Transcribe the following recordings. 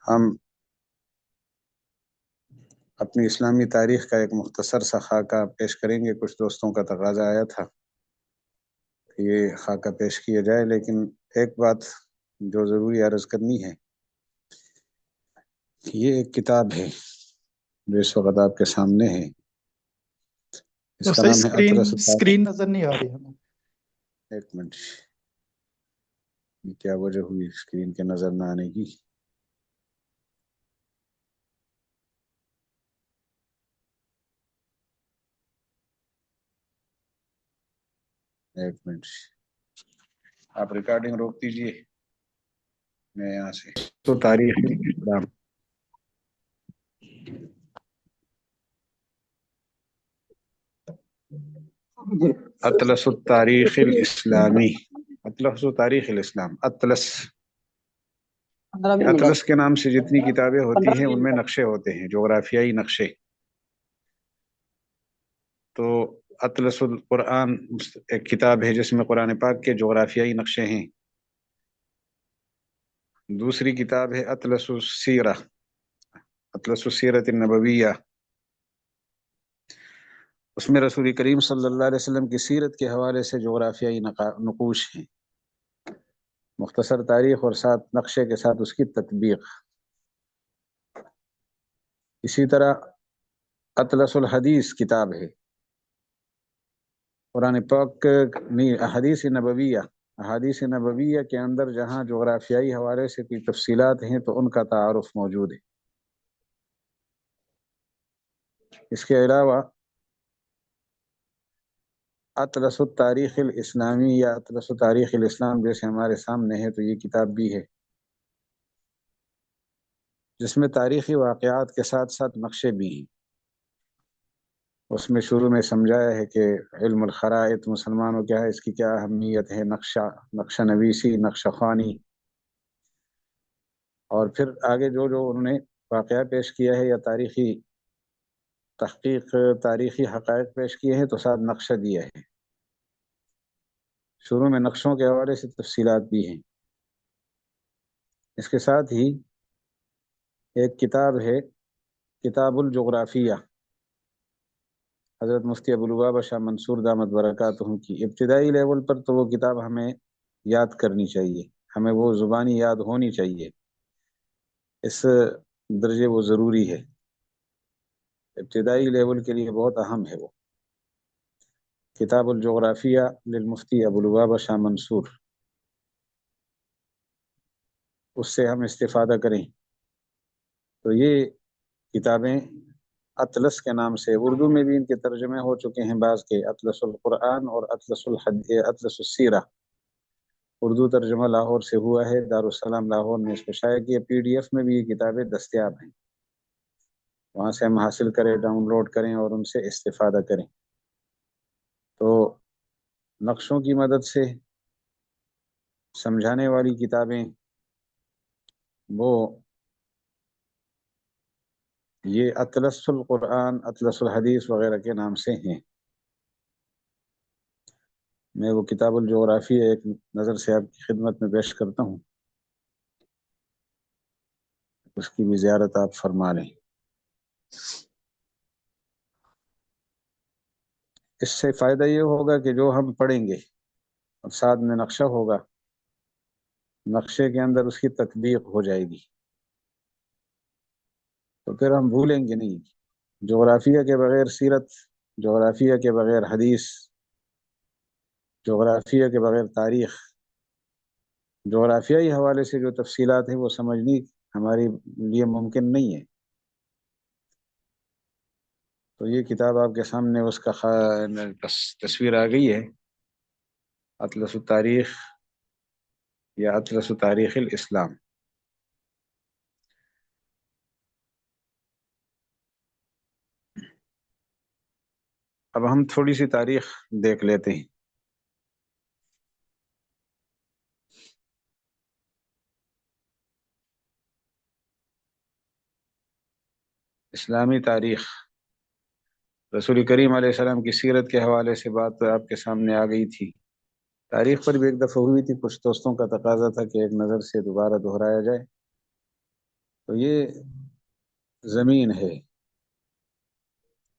ہم اپنی اسلامی تاریخ کا ایک مختصر سا خاکہ پیش کریں گے۔ کچھ دوستوں کا تقاضا آیا تھا کہ یہ خاکہ پیش کیا جائے، لیکن ایک بات جو ضروری عرض کرنی ہے، یہ ایک کتاب ہے جو اس وقت آپ کے سامنے ہے، اس کا نام ہے اطلس اسکرین نظر نہیں آ رہی ہمیں۔ ایک منٹ، کیا وجہ ہوئی اسکرین کے نظر نہ آنے کی؟ ایک منٹ، آپ ریکارڈنگ روک دیجئے، میں یہاں سے تو تاریخ اسلام اطلس التاریخ الاسلامی، اطلس تاریخ الاسلام، اطلس کے نام سے جتنی کتابیں ہوتی ہیں ان میں نقشے ہوتے ہیں، جغرافیائی نقشے۔ تو اطلس القرآن ایک کتاب ہے جس میں قرآن پاک کے جغرافیائی نقشے ہیں۔ دوسری کتاب ہے اطلس السیرہ، اطلس السیرۃ النبویہ، اس میں رسول کریم صلی اللہ علیہ وسلم کی سیرت کے حوالے سے جغرافیائی نقوش ہیں، مختصر تاریخ اور ساتھ نقشے کے ساتھ اس کی تطبیق۔ اسی طرح اطلس الحدیث کتاب ہے، قرآن پاک احادیث نبویہ، احادیث نبویہ کے اندر جہاں جغرافیائی حوالے سے کوئی تفصیلات ہیں تو ان کا تعارف موجود ہے۔ اس کے علاوہ اطلس التاریخ الاسلامی یا اطلس تاریخ الاسلام جیسے ہمارے سامنے ہے، تو یہ کتاب بھی ہے جس میں تاریخی واقعات کے ساتھ ساتھ نقشے بھی ہیں۔ اس میں شروع میں سمجھایا ہے کہ علم الخرائط مسلمانوں کیا ہے، اس کی کیا اہمیت ہے، نقشہ نویسی، نقشہ خوانی، اور پھر آگے جو انہوں نے واقعہ پیش کیا ہے یا تاریخی تحقیق، تاریخی حقائق پیش کیے ہیں تو ساتھ نقشہ دیا ہے۔ شروع میں نقشوں کے حوالے سے تفصیلات بھی ہیں۔ اس کے ساتھ ہی ایک کتاب ہے کتاب الجغرافیہ، حضرت مفتی ابوالبابا شاہ منصور دامت برکاتہم کی۔ ابتدائی لیول پر تو وہ کتاب ہمیں یاد کرنی چاہیے، ہمیں وہ زبانی یاد ہونی چاہیے، اس درجے وہ ضروری ہے، ابتدائی لیول کے لیے بہت اہم ہے وہ کتاب الجغرافیہ للمفتی ابوالبابا شاہ منصور۔ اس سے ہم استفادہ کریں۔ تو یہ کتابیں اطلس کے نام سے اردو میں بھی ان کے ترجمے ہو چکے ہیں، بعض کے اطلس القرآن اور اطلس السیرہ، اردو ترجمہ لاہور سے ہوا ہے، دارالسلام لاہور نے اس کو شائع کیا۔ PDF میں بھی یہ کتابیں دستیاب ہیں، وہاں سے ہم حاصل کریں، ڈاؤن لوڈ کریں اور ان سے استفادہ کریں۔ تو نقشوں کی مدد سے سمجھانے والی کتابیں وہ یہ اطلس القرآن، اطلس الحدیث وغیرہ کے نام سے ہیں۔ میں وہ کتاب الجغرافیہ ایک نظر سے آپ کی خدمت میں پیش کرتا ہوں، اس کی بھی زیارت آپ فرما لیں۔ اس سے فائدہ یہ ہوگا کہ جو ہم پڑھیں گے اور ساتھ میں نقشہ ہوگا، نقشے کے اندر اس کی تطبیق ہو جائے گی، تو پھر ہم بھولیں گے نہیں۔ جغرافیہ کے بغیر سیرت، جغرافیہ کے بغیر حدیث، جغرافیہ کے بغیر تاریخ، جغرافیائی حوالے سے جو تفصیلات ہیں وہ سمجھنی ہمارے لیے ممکن نہیں ہے۔ تو یہ کتاب آپ کے سامنے اس کا تصویر آ گئی ہے، اطلس التاریخ یا اطلس تاریخ الاسلام۔ اب ہم تھوڑی سی تاریخ دیکھ لیتے ہیں۔ اسلامی تاریخ، رسول کریم علیہ السلام کی سیرت کے حوالے سے بات آپ کے سامنے آ گئی تھی۔ تاریخ پر بھی ایک دفعہ ہوئی تھی، کچھ دوستوں کا تقاضا تھا کہ ایک نظر سے دوبارہ دہرایا جائے، تو یہ زمین ہے،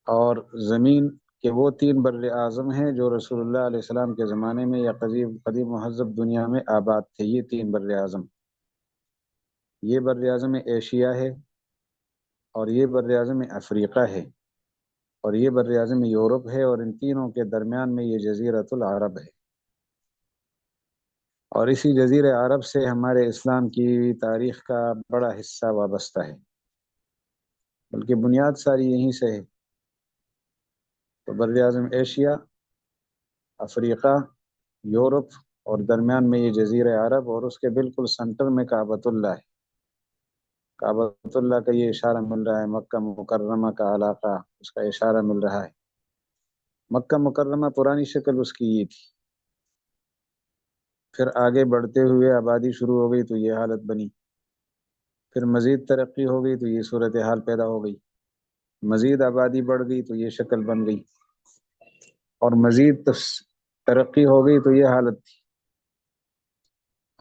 اور زمین کے وہ 3 بر اعظم ہیں جو رسول اللہ علیہ السلام کے زمانے میں یا قدیم مہذب دنیا میں آباد تھے۔ یہ 3 بر اعظم، یہ بر اعظم ایشیا ہے، اور یہ بر اعظم افریقہ ہے، اور یہ بر اعظم یورپ ہے، اور ان تینوں کے درمیان میں یہ جزیرۃ العرب ہے۔ اور اسی جزیرہ عرب سے ہمارے اسلام کی تاریخ کا بڑا حصہ وابستہ ہے، بلکہ بنیاد ساری یہیں سے ہے۔ تو بر اعظم ایشیا، افریقہ، یورپ، اور درمیان میں یہ جزیرہ عرب، اور اس کے بالکل سنٹر میں کعبۃ اللہ ہے۔ کعبۃ اللہ کا یہ اشارہ مل رہا ہے، مکہ مکرمہ کا علاقہ، اس کا اشارہ مل رہا ہے۔ مکہ مکرمہ پرانی شکل اس کی یہ تھی، پھر آگے بڑھتے ہوئے آبادی شروع ہو گئی تو یہ حالت بنی، پھر مزید ترقی ہو گئی تو یہ صورتحال پیدا ہو گئی، مزید آبادی بڑھ گئی تو یہ شکل بن گئی، اور مزید ترقی ہو گئی تو یہ حالت تھی،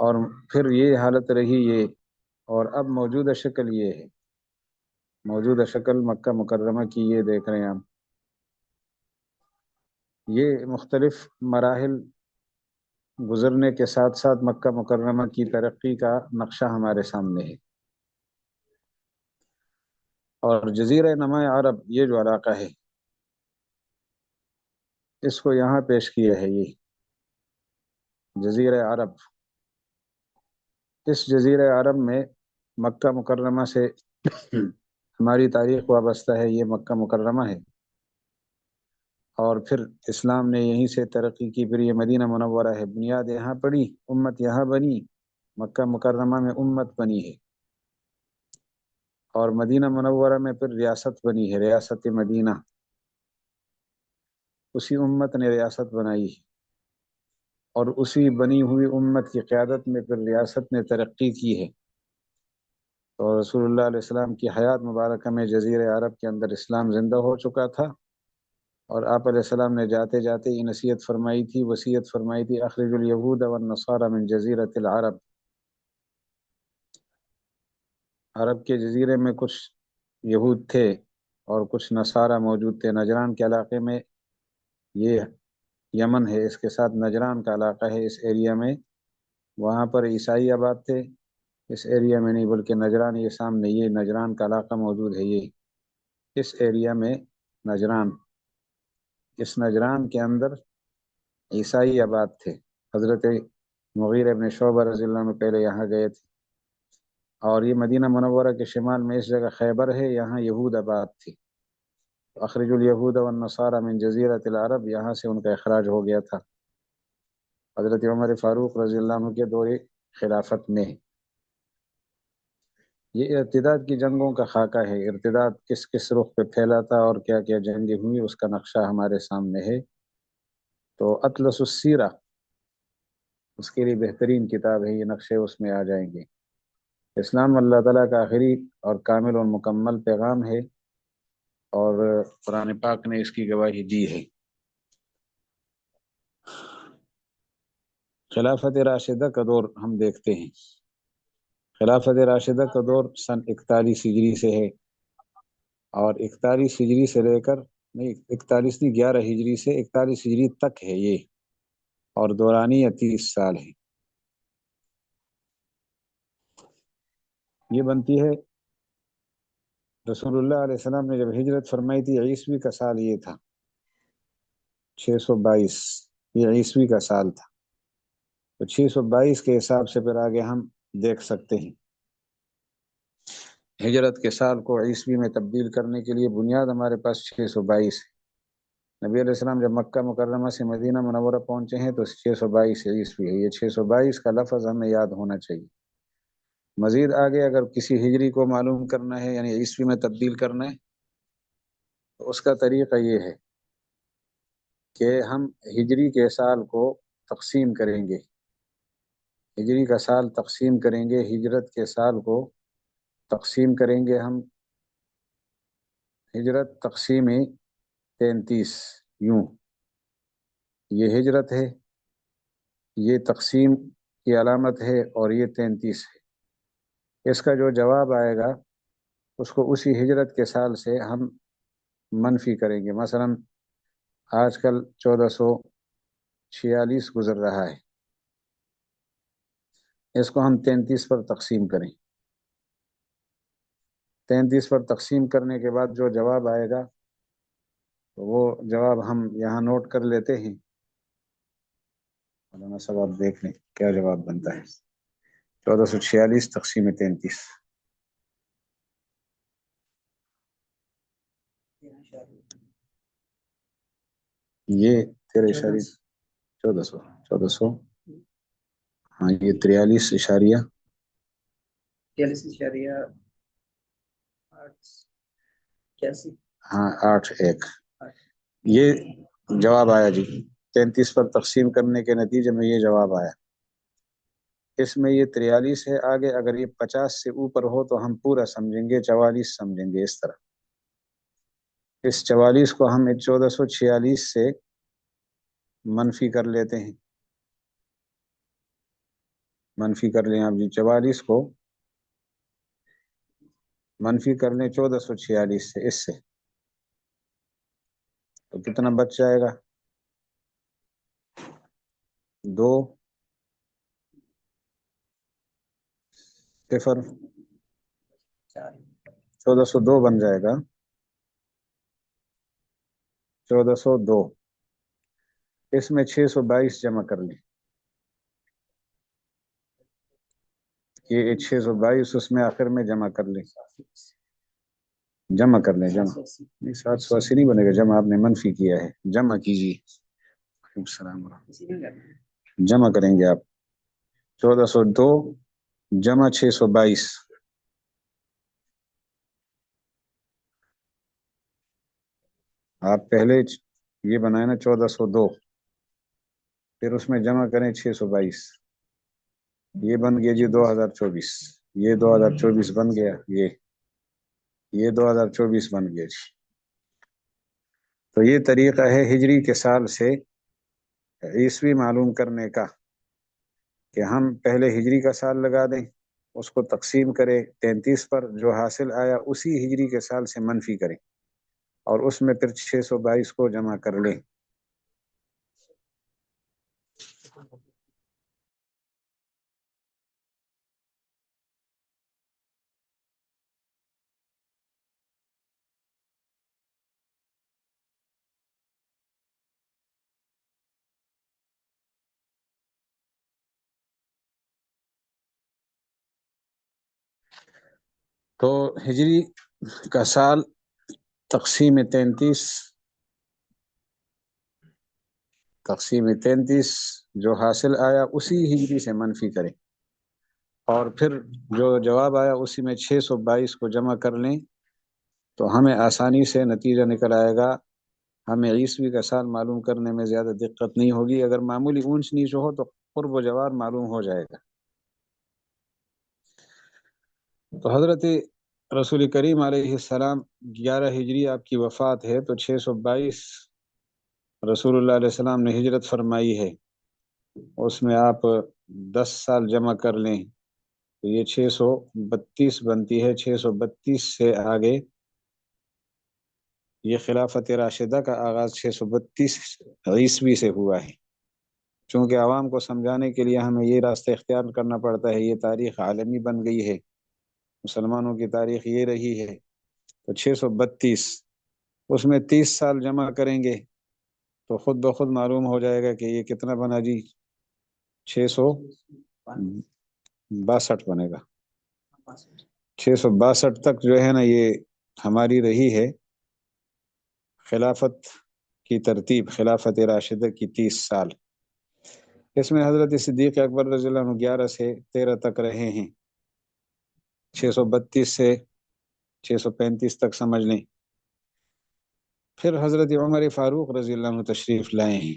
اور پھر یہ حالت رہی یہ، اور اب موجودہ شکل یہ ہے۔ موجودہ شکل مکہ مکرمہ کی یہ دیکھ رہے ہیں ہم۔ یہ مختلف مراحل گزرنے کے ساتھ ساتھ مکہ مکرمہ کی ترقی کا نقشہ ہمارے سامنے ہے۔ اور جزیرہ نما عرب، یہ جو علاقہ ہے، اس کو یہاں پیش کیا ہے، یہ جزیرہ عرب۔ اس جزیرہ عرب میں مکہ مکرمہ سے ہماری تاریخ وابستہ ہے، یہ مکہ مکرمہ ہے، اور پھر اسلام نے یہیں سے ترقی کی، پھر یہ مدینہ منورہ ہے، بنیاد یہاں پڑی، امت یہاں بنی، مکہ مکرمہ میں امت بنی ہے، اور مدینہ منورہ میں پھر ریاست بنی ہے، ریاست مدینہ، اسی امت نے ریاست بنائی ہے، اور اسی بنی ہوئی امت کی قیادت میں پھر ریاست نے ترقی کی ہے۔ تو رسول اللہ علیہ السلام کی حیات مبارکہ میں جزیرہ عرب کے اندر اسلام زندہ ہو چکا تھا، اور آپ علیہ السلام نے جاتے جاتے یہ نصیحت فرمائی تھی، وصیت فرمائی تھی، اخرج الیہود والنصارى من جزیرۃ العرب۔ عرب کے جزیرے میں کچھ یہود تھے اور کچھ نصارہ موجود تھے، نجران کے علاقے میں، یہ یمن ہے، اس کے ساتھ نجران کا علاقہ ہے، اس ایریا میں، وہاں پر عیسائی آباد تھے، اس ایریا میں نہیں، بلکہ نجران، یہ سامنے یہ نجران کا علاقہ موجود ہے، یہ اس ایریا میں نجران، اس نجران کے اندر عیسائی آباد تھے۔ حضرت مغیرہ ابن شعبہ رضی اللہ عنہ پہلے یہاں گئے تھے، اور یہ مدینہ منورہ کے شمال میں اس جگہ خیبر ہے، یہاں یہود آباد تھی۔ اخرج الیہود والنصارى من جزیرۃ العرب، یہاں سے ان کا اخراج ہو گیا تھا، حضرت عمر فاروق رضی اللہ عنہ کے دور خلافت میں۔ یہ ارتداد کی جنگوں کا خاکہ ہے، ارتداد کس کس رخ پہ پھیلا تھا اور کیا کیا جنگیں ہوئی، اس کا نقشہ ہمارے سامنے ہے۔ تو اطلس السیرہ اس کے لیے بہترین کتاب ہے، یہ نقشے اس میں آ جائیں گے۔ اسلام اللہ تعالیٰ کا آخری اور کامل اور مکمل پیغام ہے، اور قرآن پاک نے اس کی گواہی دی ہے۔ خلافت راشدہ کا دور ہم دیکھتے ہیں۔ خلافت راشدہ کا دور سن 41 ہجری سے ہے، اور 41 ہجری سے لے کر، نہیں 41 نہیں 11 ہجری سے 41 ہجری تک ہے یہ، اور دورانی 30 سال ہے۔ یہ بنتی ہے، رسول اللہ علیہ السلام نے جب ہجرت فرمائی تھی، عیسوی کا سال یہ تھا 622، یہ عیسوی کا سال تھا، تو 622 کے حساب سے پھر آگے ہم دیکھ سکتے ہیں۔ ہجرت کے سال کو عیسوی میں تبدیل کرنے کے لیے بنیاد ہمارے پاس 622 ہے۔ نبی علیہ السلام جب مکہ مکرمہ سے مدینہ منورہ پہنچے ہیں تو 622 عیسوی ہے، یہ 622 کا لفظ ہمیں یاد ہونا چاہیے۔ مزید آگے اگر کسی ہجری کو معلوم کرنا ہے، یعنی عیسوی میں تبدیل کرنا ہے، تو اس کا طریقہ یہ ہے کہ ہم ہجری کے سال کو تقسیم کریں گے، ہجری کا سال تقسیم کریں گے، ہجرت کے سال کو تقسیم کریں گے ہم، ہجرت تقسیم 33، یوں، یہ ہجرت ہے، یہ تقسیم کی علامت ہے، اور یہ 33 ہے۔ اس کا جو جواب آئے گا اس کو اسی ہجرت کے سال سے ہم منفی کریں گے. مثلا آج کل 1446 گزر رہا ہے، اس کو ہم 33 پر تقسیم کریں. 33 پر تقسیم کرنے کے بعد جو جواب آئے گا وہ جواب ہم یہاں نوٹ کر لیتے ہیں. مولانا صاحب آپ دیکھ لیں کیا جواب بنتا ہے. 1446 تقسیم 33. یہ 1400 ہاں یہ 43 اشاریہ ہاں 81 یہ جواب آیا جی. 33 پر تقسیم کرنے کے نتیجے میں یہ جواب آیا. اس میں یہ 43 ہے. آگے اگر یہ 50 سے اوپر ہو تو ہم پورا سمجھیں گے، 44 سمجھیں گے. اس طرح اس 44 کو ہم 1446 سے منفی کر لیتے ہیں. منفی کر لیں آپ جی. 44 کو منفی کر لیں 1446 سے، اس سے تو کتنا بچ جائے گا؟ 2 صفر 1402 بن جائے گا. 1402 اس میں 622 جمع کر لیں. یہ 622 اس میں آخر میں جمع کر لیں. جمع کر لیں. جمع نہیں 780 نہیں بنے گا. جمع آپ نے منفی کیا ہے. جمع کیجیے. السلام علیکم. جمع کریں گے آپ. 1402 جمع 622. آپ پہلے یہ بنائے نا 1402، پھر اس میں جمع کریں 622. یہ بن گیا جی 2024. یہ 2024 بن گیا. یہ 2024 بن گیا جی. تو یہ طریقہ ہے ہجری کے سال سے عیسوی معلوم کرنے کا، کہ ہم پہلے ہجری کا سال لگا دیں، اس کو تقسیم کریں 33 پر، جو حاصل آیا اسی ہجری کے سال سے منفی کریں، اور اس میں پھر 622 کو جمع کر لیں. تو ہجری کا سال تقسیم 33 جو حاصل آیا اسی ہجری سے منفی کریں، اور پھر جو جواب آیا اسی میں 622 کو جمع کر لیں، تو ہمیں آسانی سے نتیجہ نکل آئے گا. ہمیں عیسوی کا سال معلوم کرنے میں زیادہ دقت نہیں ہوگی. اگر معمولی اونچ نیچ ہو تو قرب و جوار معلوم ہو جائے گا. تو حضرت رسول کریم علیہ السلام 11 ہجری آپ کی وفات ہے، تو 622 رسول اللہ علیہ السلام نے ہجرت فرمائی ہے. اس میں آپ 10 سال جمع کر لیں تو یہ 632 بنتی ہے. 632 سے آگے یہ خلافت راشدہ کا آغاز 632 عیسوی سے ہوا ہے. چونکہ عوام کو سمجھانے کے لیے ہمیں یہ راستہ اختیار کرنا پڑتا ہے. یہ تاریخ عالمی بن گئی ہے، مسلمانوں کی تاریخ یہ رہی ہے. تو 632 اس میں 30 سال جمع کریں گے تو خود بخود معلوم ہو جائے گا کہ یہ کتنا بنا جی. 662 بنے گا. 662 تک جو ہے نا یہ ہماری رہی ہے خلافت کی ترتیب، خلافت راشدہ کی 30 سال. اس میں حضرت صدیق اکبر رضی اللہ عنہ 11 سے 13 تک رہے ہیں. 632 سے 635 تک سمجھ لیں. پھر حضرت عمر فاروق رضی اللہ عنہ تشریف لائے ہیں.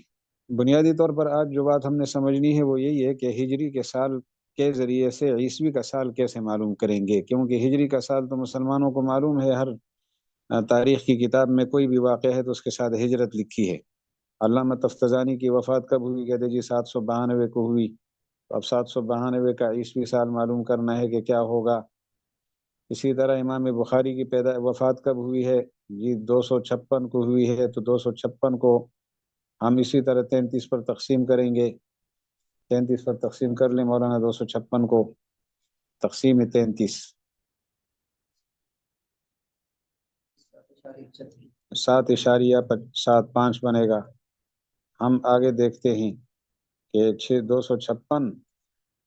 بنیادی طور پر آج جو بات ہم نے سمجھنی ہے وہ یہی ہے کہ ہجری کے سال کے ذریعے سے عیسوی کا سال کیسے معلوم کریں گے، کیونکہ ہجری کا سال تو مسلمانوں کو معلوم ہے. ہر تاریخ کی کتاب میں کوئی بھی واقعہ ہے تو اس کے ساتھ ہجرت لکھی ہے. علامہ تفتزانی کی وفات کب ہوئی؟ کہتے جی 792 کو ہوئی. اب 792 کا عیسوی سال معلوم کرنا ہے کہ کیا ہوگا. اسی طرح امام بخاری کی وفات کب ہوئی ہے؟ جی 256 کو ہوئی ہے، تو 256 کو ہم اسی طرح 33 پر تقسیم کریں گے. 33 پر تقسیم کر لیں مولانا 256 کو، تقسیم 33 7.75 بنے گا. ہم آگے دیکھتے ہیں کہ 256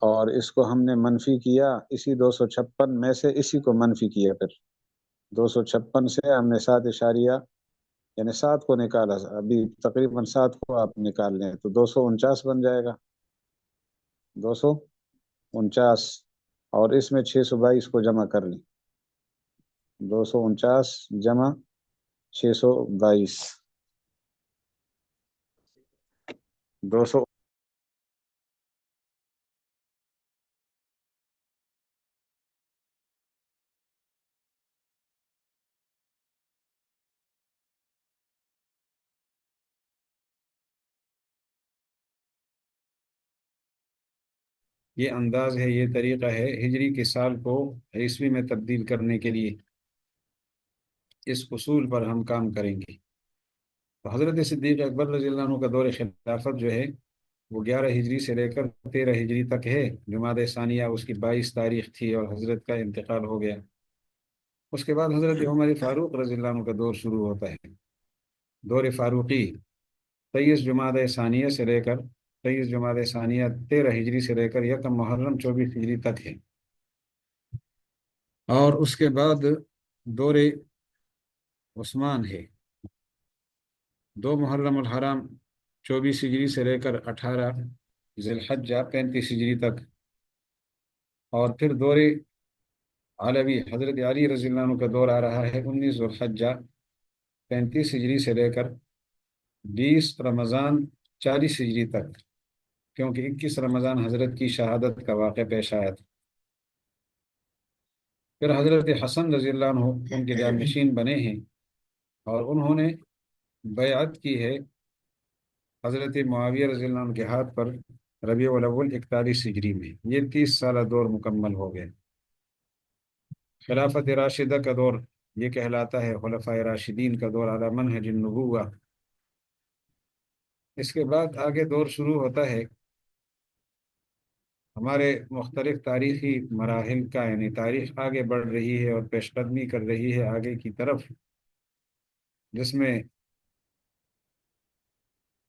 اور اس کو ہم نے منفی کیا، اسی 256 میں سے اسی کو منفی کیا، پھر 256 سے ہم نے 7 یعنی 7 کو نکالا. ابھی تقریباً 7 کو آپ نکال لیں تو 249 بن جائے گا. 249 اور اس میں 622 کو جمع کر لیں. 249 جمع 622 200. یہ انداز ہے، یہ طریقہ ہے ہجری کے سال کو عیسوی میں تبدیل کرنے کے لیے. اس اصول پر ہم کام کریں گے. تو حضرت صدیق اکبر رضی اللہ عنہ کا دور خلافت جو ہے وہ 11 ہجری سے لے کر 13 ہجری تک ہے. جمادی ثانیہ اس کی 22 تاریخ تھی اور حضرت کا انتقال ہو گیا. اس کے بعد حضرت عمر فاروق رضی اللہ عنہ کا دور شروع ہوتا ہے. دور فاروقی 23 جمادی ثانیہ سے لے کر 23 جمادی ثانیہ 13 ہجری سے لے کر یکم محرم 24 ہجری تک ہے. اور اس کے بعد دور عثمان ہے، 2 محرم الحرام 24 ہجری سے لے کر 18 ذی الحجہ 35 ہجری تک. اور پھر دور علوی حضرت علی رضی اللہ عنہ کا دور آ رہا ہے 19 ذی الحجہ 35 ہجری سے لے کر 20 رمضان 40 ہجری تک، کیونکہ 21 رمضان حضرت کی شہادت کا واقعہ پیش آیا تھا. پھر حضرت حسن رضی اللہ عنہ ان کے جانشین بنے ہیں اور انہوں نے بیعت کی ہے حضرت معاویہ رضی اللہ عنہ کے ہاتھ پر ربیع الاول 41 ہجری میں. یہ 30 سالہ دور مکمل ہو گئے. خلافت راشدہ کا دور یہ کہلاتا ہے خلفائے راشدین کا دور علی منہج النبوہ. اس کے بعد آگے دور شروع ہوتا ہے ہمارے مختلف تاریخی مراحل کا، یعنی تاریخ آگے بڑھ رہی ہے اور پیش قدمی کر رہی ہے آگے کی طرف، جس میں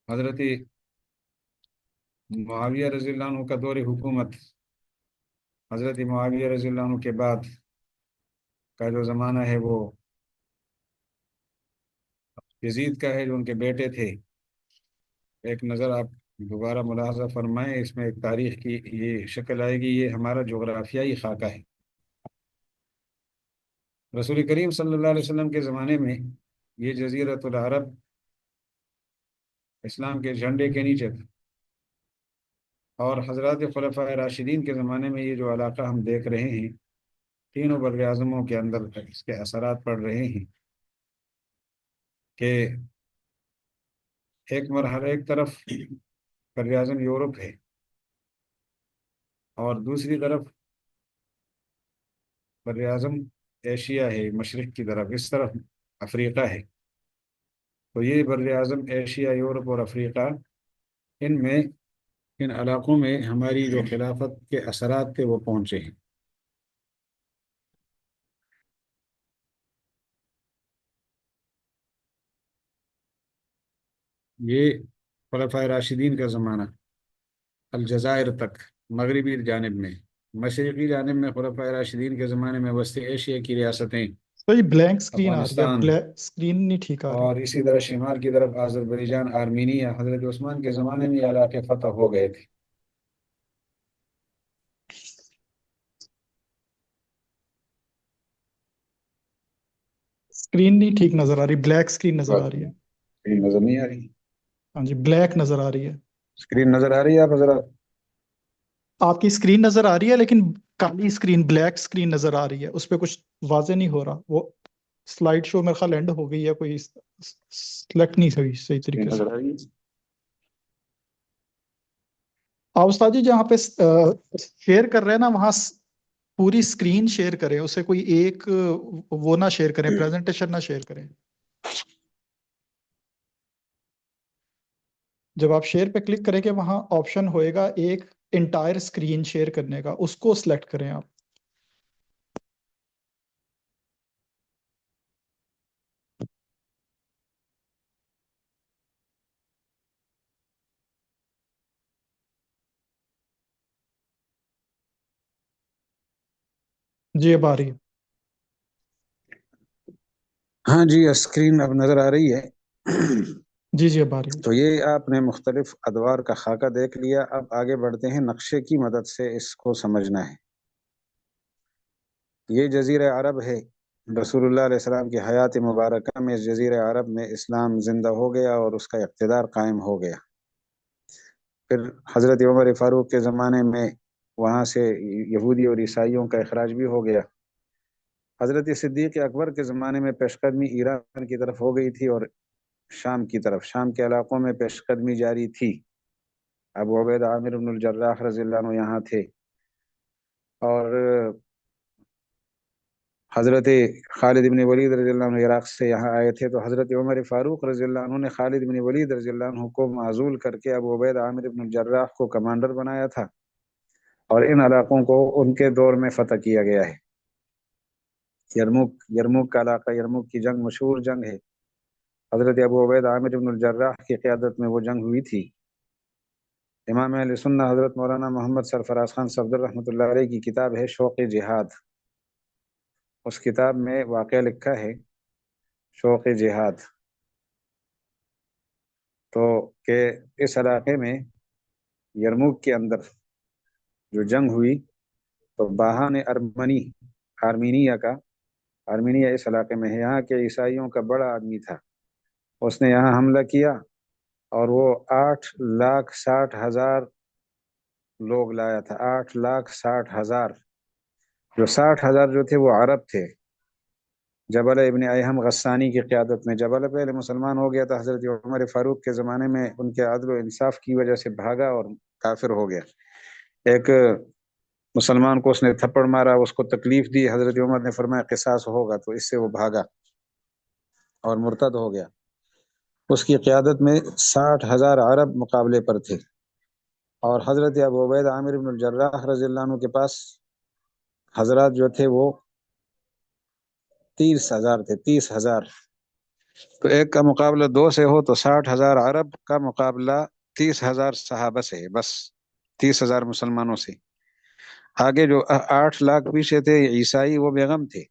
حضرت معاویہ رضی اللہ عنہ کا دور حکومت، حضرت معاویہ رضی اللہ عنہ کے بعد کا جو زمانہ ہے وہ یزید کا ہے جو ان کے بیٹے تھے. ایک نظر آپ دوبارہ ملاحظہ فرمائیں، اس میں ایک تاریخ کی یہ شکل آئے گی. یہ ہمارا جغرافیائی خاکہ ہے. رسول کریم صلی اللہ علیہ وسلم کے زمانے میں یہ جزیرۃ العرب اسلام کے جھنڈے کے نیچے تھا، اور حضرات خلفائے راشدین کے زمانے میں یہ جو علاقہ ہم دیکھ رہے ہیں تینوں بر اعظموں کے اندر اس کے اثرات پڑ رہے ہیں کہ ایک مرحلہ ایک طرف بر اعظم یورپ ہے اور دوسری طرف بر اعظم ایشیا ہے، مشرق کی طرف، اس طرف افریقہ ہے. تو یہ بر اعظم ایشیا، یورپ اور افریقہ، ان علاقوں میں ہماری جو خلافت کے اثرات تھے وہ پہنچے ہیں. یہ خلفائے راشدین کا زمانہ الجزائر تک، مغربی جانب میں، مشرقی جانب میں خلفائے راشدین کے زمانے میں وسطی ایشیا کی ریاستیں، بھائی بلینک سکرین آ رہی ہے، افغانستان، بلیک سکرین نہیں ٹھیک آ رہی. اور اسی طرح شمال کی طرف آذربائیجان، آرمینیا، حضرت عثمان کے زمانے میں یہ علاقے فتح ہو گئے تھے. سکرین نہیں ٹھیک نظر آ رہی، بلیک سکرین نظر آ رہی ہے. اسکرین نظر نہیں آ رہی؟ ہاں جی بلیک نظر آ رہی ہے. اسکرین نظر آ رہی ہے آپ حضرات؟ آپ کی سکرین نظر آ رہی ہے لیکن کالی سکرین، بلیک سکرین نظر آ رہی ہے، اس پہ کچھ واضح نہیں ہو رہا. وہ سلائیڈ شو میرے خیال اینڈ ہو گئی ہے، کوئی سلیکٹ نہیں ہوئی صحیح طریقے سے. نظر آ رہی ہے؟ آپ استاد جی جہاں پہ شیئر کر رہے ہیں نا، وہاں پوری اسکرین شیئر کریں، اسے کوئی ایک وہ نہ شیئر کریں، پریزنٹیشن نہ شیئر کریں. جب آپ شیئر پہ کلک کریں گے وہاں آپشن ہوئے گا ایک انٹائر اسکرین شیئر کرنے کا، اس کو سلیکٹ کریں آپ. جی اب آ رہی ہے. ہاں جی، اسکرین اب نظر آ رہی ہے. جی اب آ رہی ہے. تو یہ آپ نے مختلف ادوار کا خاکہ دیکھ لیا. اب آگے بڑھتے ہیں، نقشے کی مدد سے اس کو سمجھنا ہے. یہ جزیرہ عرب ہے. رسول اللہ علیہ السلام کی حیات مبارکہ میں اس جزیرہ عرب میں اسلام زندہ ہو گیا اور اس کا اقتدار قائم ہو گیا. پھر حضرت عمر فاروق کے زمانے میں وہاں سے یہودی اور عیسائیوں کا اخراج بھی ہو گیا. حضرت صدیق اکبر کے زمانے میں پیش قدمی ایران کی طرف ہو گئی تھی اور شام کی طرف، شام کے علاقوں میں پیش قدمی جاری تھی. ابو عبیدہ عامر بن الجراح رضی اللہ عنہ یہاں تھے، اور حضرت خالد بن ولید رضی اللہ عنہ عراق سے یہاں آئے تھے. تو حضرت عمر فاروق رضی اللہ عنہ نے خالد بن ولید رضی اللہ عنہ کو معزول کر کے ابو عبیدہ عامر بن الجراح کو کمانڈر بنایا تھا، اور ان علاقوں کو ان کے دور میں فتح کیا گیا ہے. یرموک کا علاقہ، یرموک کی جنگ مشہور جنگ ہے. حضرت ابو عبیدہ عامر بن الجراح کی قیادت میں وہ جنگ ہوئی تھی. امام اہل سنہ حضرت مولانا محمد سرفراز خان صفدر رحمۃ اللہ علیہ کی کتاب ہے شوق جہاد. اس کتاب میں واقعہ لکھا ہے شوق جہاد، تو کہ اس علاقے میں یرموک کے اندر جو جنگ ہوئی تو باہان آرمینیا اس علاقے میں ہے. یہاں کے عیسائیوں کا بڑا آدمی تھا. اس نے یہاں حملہ کیا اور وہ 8,60,000 لوگ لایا تھا. 8,60,000. جو 60,000 جو تھے وہ عرب تھے. جبل ابن ایہم غسانی کی قیادت میں. جبل پہلے مسلمان ہو گیا تھا، حضرت عمر فاروق کے زمانے میں ان کے عدل و انصاف کی وجہ سے بھاگا اور کافر ہو گیا. ایک مسلمان کو اس نے تھپڑ مارا، اس کو تکلیف دی. حضرت عمر نے فرمایا قصاص ہوگا، تو اس سے وہ بھاگا اور مرتد ہو گیا. اس کی قیادت میں 60,000 عرب مقابلے پر تھے، اور حضرت ابو عبیدہ عامر بن الجراح رضی اللہ عنہ کے پاس حضرات جو تھے وہ 30,000 تھے. 30,000. تو ایک کا مقابلہ 2 سے ہو تو 60,000 عرب کا مقابلہ 30,000 صحابہ سے، بس 30,000 مسلمانوں سے. آگے جو 8 لاکھ پیچھے تھے عیسائی، وہ بیغم تھے،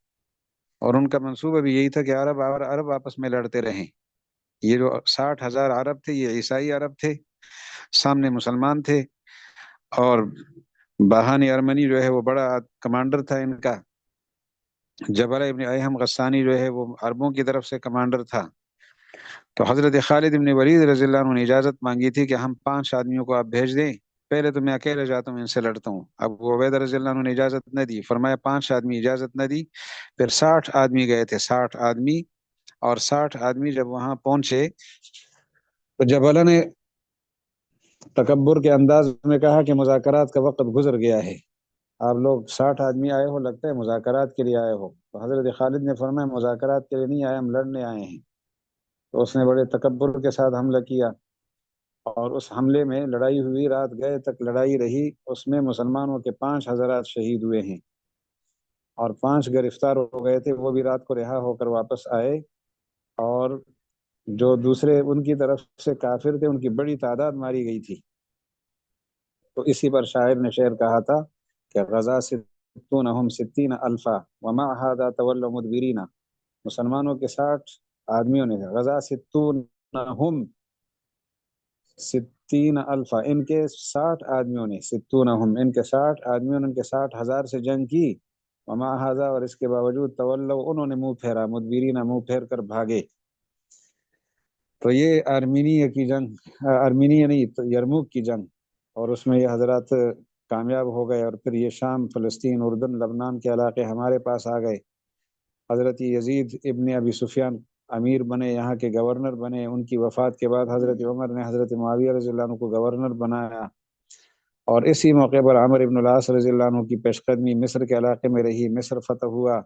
اور ان کا منصوبہ بھی یہی تھا کہ عرب آپس میں لڑتے رہیں. یہ جو 60,000 عرب تھے یہ عیسائی عرب تھے، سامنے مسلمان تھے. اور باہانی ارمنی جو ہے وہ بڑا کمانڈر تھا ان کا. جبل ابن ایہم غسانی جو ہے وہ عربوں کی طرف سے کمانڈر تھا. تو حضرت خالد ابن ولید رضی اللہ عنہ نے اجازت مانگی تھی کہ ہم 5 آدمیوں کو آپ بھیج دیں، پہلے تو میں اکیلے جاتا ہوں، ان سے لڑتا ہوں. ابو عبیدہ رضی اللہ عنہ نے اجازت نہ دی، فرمایا 5 آدمی اجازت نہ دی. پھر 60 آدمی گئے تھے، 60 آدمی. اور 60 آدمی جب وہاں پہنچے تو جبلہ نے تکبر کے انداز میں کہا کہ مذاکرات کا وقت گزر گیا ہے، آپ لوگ 60 آدمی آئے ہو، لگتا ہے مذاکرات کے لیے آئے ہو. تو حضرت خالد نے فرمایا مذاکرات کے لیے نہیں آئے، ہم لڑنے آئے ہیں. تو اس نے بڑے تکبر کے ساتھ حملہ کیا، اور اس حملے میں لڑائی ہوئی، رات گئے تک لڑائی رہی. اس میں مسلمانوں کے 5 حضرات شہید ہوئے ہیں، اور 5 گرفتار ہو گئے تھے، وہ بھی رات کو رہا ہو کر واپس آئے. اور جو دوسرے ان کی طرف سے کافر تھے ان کی بڑی تعداد ماری گئی تھی. تو اسی پر شاعر نے شعر کہا تھا کہ غزا ستونہم 60,000 وما هذا تولوا مدبرین. مسلمانوں کے 60 آدمیوں نے، غزا ستونہم 60,000، ان کے 60 آدمیوں نے، ستونہم ان کے 60 آدمیوں نے ان کے 60,000 سے جنگ کی. وما هذا، اور اس کے باوجود تولوا انہوں نے منہ پھیرا، مدبرین منہ پھیر کر بھاگے. تو یہ آرمینیہ کی جنگ، آرمینیہ نہیں تو یرموک کی جنگ، اور اس میں یہ حضرات کامیاب ہو گئے. اور پھر یہ شام، فلسطین، اردن، لبنان کے علاقے ہمارے پاس آ گئے. حضرت یزید ابن ابی سفیان امیر بنے، یہاں کے گورنر بنے. ان کی وفات کے بعد حضرت عمر نے حضرت معاویہ رضی اللہ عنہ کو گورنر بنایا، اور اسی موقع پر عمرو بن العاص رضی اللہ عنہ کی پیش قدمی مصر کے علاقے میں رہی، مصر فتح ہوا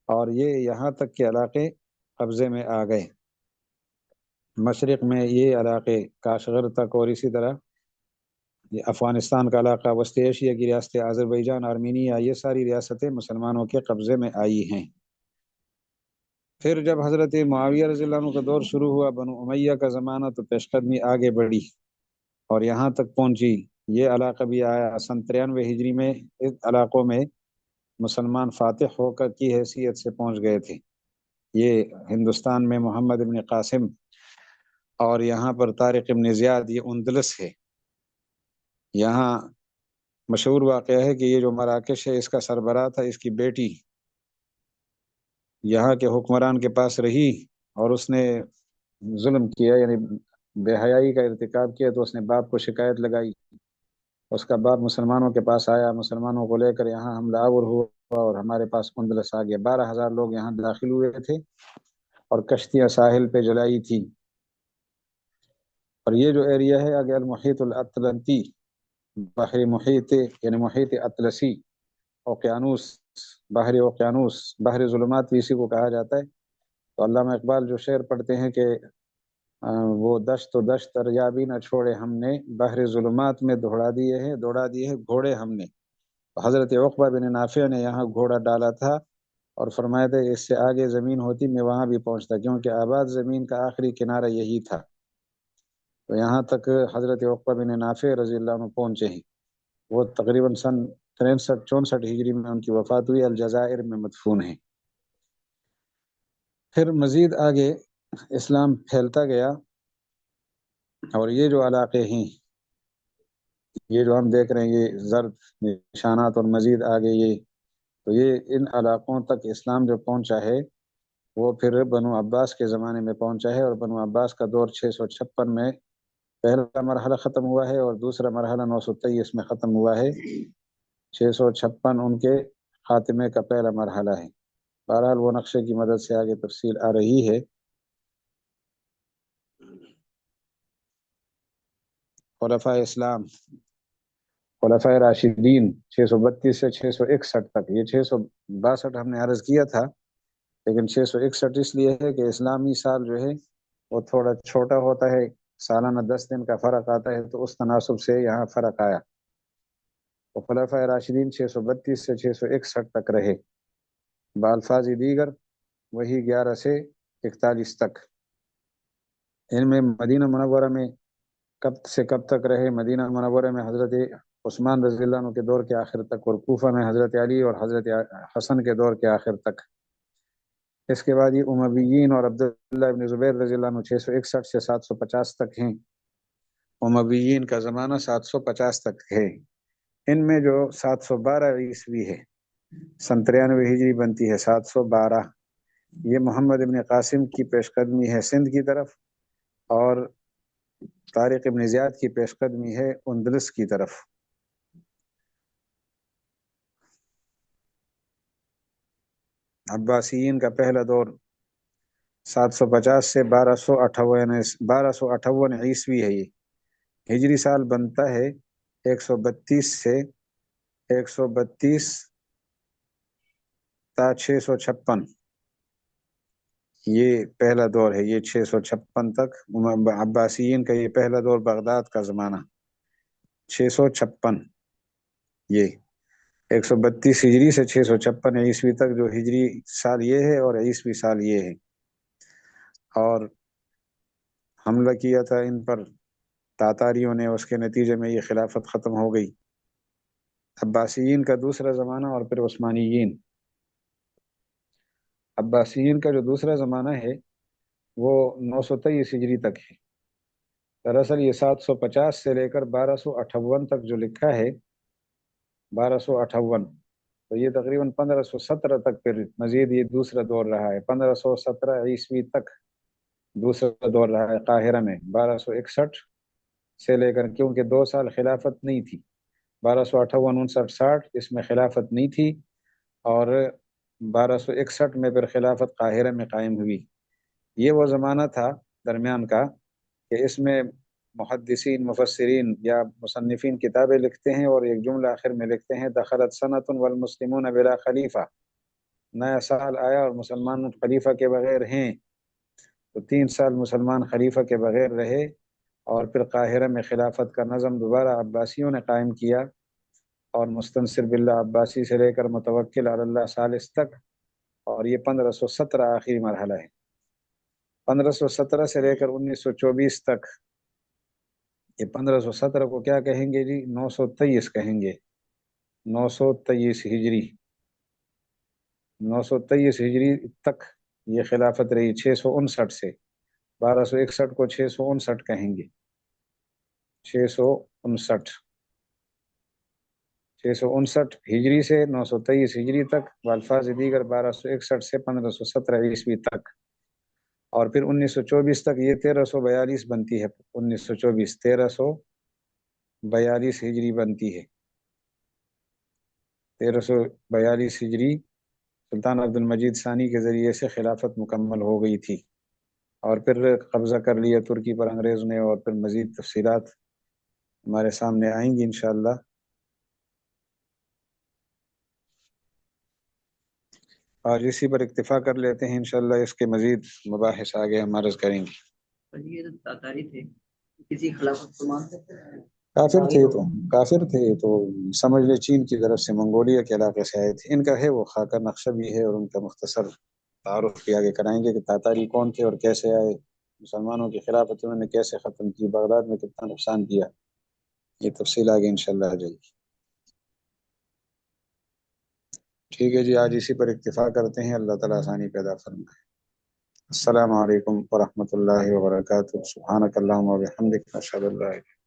اور یہ یہاں تک کے علاقے قبضے میں آ گئے، مشرق میں یہ علاقے کاشغر تک، اور اسی طرح یہ افغانستان کا علاقہ، وسط ایشیا کی ریاستیں، آذربائیجان، آرمینیا، یہ ساری ریاستیں مسلمانوں کے قبضے میں آئی ہیں۔ پھر جب حضرت معاویہ رضی اللہ عنہ کا دور شروع ہوا، بنو امیہ کا زمانہ، تو پیش قدمی آگے بڑھی اور یہاں تک پہنچی۔ یہ علاقہ بھی آیا 93 ہجری میں، اس علاقوں میں مسلمان فاتح ہو کر کی حیثیت سے پہنچ گئے تھے۔ یہ ہندوستان میں محمد بن قاسم اور یہاں پر طارق بن زیاد، یہ اندلس ہے۔ یہاں مشہور واقعہ ہے کہ یہ جو مراکش ہے، اس کا سربراہ تھا اس کی بیٹی، یہاں کے حکمران کے پاس رہی اور اس نے ظلم کیا، یعنی بے حیائی کا ارتکاب کیا، تو اس نے باپ کو شکایت لگائی۔ اس کا باپ مسلمانوں کے پاس آیا، مسلمانوں کو لے کر یہاں حملہ آور ہوا اور ہمارے پاس اندلس آ گیا۔ 12,000 لوگ یہاں داخل ہوئے تھے اور کشتیاں ساحل پہ جلائی تھی۔ اور یہ جو ایریا ہے آگے المحیط الاطلنطی، بحر محیط یعنی محیط اطلسی، اوقیانوس، بحر اوقیانوس، بحر ظلمات بھی اسی کو کہا جاتا ہے۔ تو علامہ اقبال جو شعر پڑھتے ہیں کہ وہ دشت و دشت اریابی نہ چھوڑے ہم نے، بحر ظلمات میں دوڑا دیے ہیں گھوڑے ہم نے۔ حضرت عقبہ بن نافع نے یہاں گھوڑا ڈالا تھا اور فرمایا تھا کہ اس سے آگے زمین ہوتی میں وہاں بھی پہنچتا، کیونکہ آباد زمین کا آخری کنارہ یہی تھا۔ تو یہاں تک حضرت عقبہ بن نافع رضی اللہ عنہ پہنچے ہیں۔ وہ تقریباً سن 63-64 ہجری میں ان کی وفات ہوئی، الجزائر میں مدفون ہیں۔ پھر مزید آگے اسلام پھیلتا گیا اور یہ جو علاقے ہیں، یہ جو ہم دیکھ رہے ہیں، یہ زرد نشانات، اور مزید آگے تو یہ ان علاقوں تک اسلام جو پہنچا ہے وہ پھر بنو عباس کے زمانے میں پہنچا ہے، اور بنو عباس کا دور 656 میں پہلا مرحلہ ختم ہوا ہے اور دوسرا مرحلہ 923 میں ختم ہوا ہے۔ 656 ان کے خاتمے کا پہلا مرحلہ ہے۔ بہرحال وہ نقشے کی مدد سے آگے تفصیل آ رہی ہے۔ خلفاء اسلام، خلفاء راشدین 632 سے 661 تک، یہ 662 ہم نے عرض کیا تھا، لیکن 661 اس لیے ہے کہ اسلامی سال جو ہے وہ تھوڑا چھوٹا ہوتا ہے، سالانہ 10 دن کا فرق آتا ہے، تو اس تناسب سے یہاں فرق آیا۔ تو خلفاء راشدین 632 سے 661 تک رہے، بالفاظ دیگر وہی 11 سے 41 تک۔ ان میں مدینہ منورہ میں کب سے کب تک رہے؟ مدینہ منورہ میں حضرت عثمان رضی اللہ عنہ کے دور کے آخر تک، اور کوفہ میں حضرت علی اور حضرت حسن کے دور کے آخر تک۔ اس کے بعد یہ امویین اور عبداللہ ابن زبیر رضی اللہ عنہ 661 سے 750 تک ہیں۔ امویین کا زمانہ 750 تک ہے۔ ان میں جو 712 عیسوی ہے، 93 ہجری بنتی ہے، 712، یہ محمد ابن قاسم کی پیش قدمی ہے سندھ کی طرف، اور طارق ابن زیاد کی پیش قدمی ہے اندلس کی طرف۔ عباسیین کا پہلا دور 750 سے 1258 عیسوی ہے۔ یہ ہجری سال بنتا ہے 132 سے 132 تا 656، یہ پہلا دور ہے، یہ 656 تک عباسیین کا یہ پہلا دور، بغداد کا زمانہ 656، یہ 132 ہجری سے 656 عیسوی تک، جو ہجری سال یہ ہے اور عیسوی سال یہ ہے۔ اور حملہ کیا تھا ان پر تاتاریوں نے، اس کے نتیجے میں یہ خلافت ختم ہو گئی۔ عباسیین کا دوسرا زمانہ اور پھر عثمانیین۔ عباسیین کا جو دوسرا زمانہ ہے وہ 923 ہجری تک ہے۔ دراصل یہ 750 سے لے کر 1258 تک جو لکھا ہے، 1258، تو یہ تقریباً 1517 تک پھر مزید یہ دوسرا دور رہا ہے۔ 1517 عیسوی تک دوسرا دور رہا ہے قاہرہ میں، 1261 سے لے کر، کیونکہ 2 سال خلافت نہیں تھی، 1258 59 60 اس میں خلافت نہیں تھی، اور 1261 میں پھر خلافت قاہرہ میں قائم ہوئی۔ یہ وہ زمانہ تھا درمیان کا کہ اس میں محدثین مفسرین یا مصنفین کتابیں لکھتے ہیں اور ایک جملہ آخر میں لکھتے ہیں دخلت سنۃ والمسلمون بلا خلیفہ، نیا سال آیا اور مسلمان خلیفہ کے بغیر ہیں، تو 3 سال مسلمان خلیفہ کے بغیر رہے، اور پھر قاہرہ میں خلافت کا نظم دوبارہ عباسیوں نے قائم کیا، اور مستنصر باللہ عباسی سے لے کر متوکل علی اللہ ثالث تک، اور یہ 1517 آخری مرحلہ ہے۔ 1517 سے لے کر 1924 تک، یہ 1517 کو کیا کہیں گے جی؟ 923 کہیں گے، 923 ہجری، 923 ہجری تک یہ خلافت رہی، 659 سے 1261 کو 659 کہیں گے، 659 ہجری سے 923 ہجری تک، بالفاظ دیگر 1261 سے 1517 عیسوی تک، اور پھر 1924 تک یہ 1342 بنتی ہے، 1924 1342 ہجری بنتی ہے، 1342 ہجری سلطان عبد المجید ثانی کے ذریعے سے خلافت مکمل ہو گئی تھی، اور پھر قبضہ کر لیا ترکی پر انگریز نے، اور پھر مزید تفصیلات ہمارے سامنے آئیں گی انشاءاللہ۔ آج اسی پر اکتفا کر لیتے ہیں، انشاءاللہ اس کے مزید مباحث آگے ہم عرض کریں گے۔ یہ تاتاری تھے، کسی خلافت کو مان سکتے ہیں؟ کافر تھے تو سمجھ لے چین کی طرف سے، منگولیا کے علاقے سے آئے تھے۔ ان کا ہے وہ خاکہ نقشہ بھی ہے، اور ان کا مختصر تعارف بھی آگے کرائیں گے کہ تاتاری کون تھے اور کیسے آئے، مسلمانوں کی خلافت انہوں نے کیسے ختم کی، بغداد میں کتنا نقصان کیا، یہ تفصیل آگے انشاءاللہ آ جائے گی۔ ٹھیک ہے جی، آج اسی پر اکتفا کرتے ہیں، اللہ تعالیٰ آسانی پیدا فرمائے۔ السلام علیکم ورحمۃ اللہ وبرکاتہ۔ سبحانک اللہم و بحمدک، اشہد ان لا الہ الا انت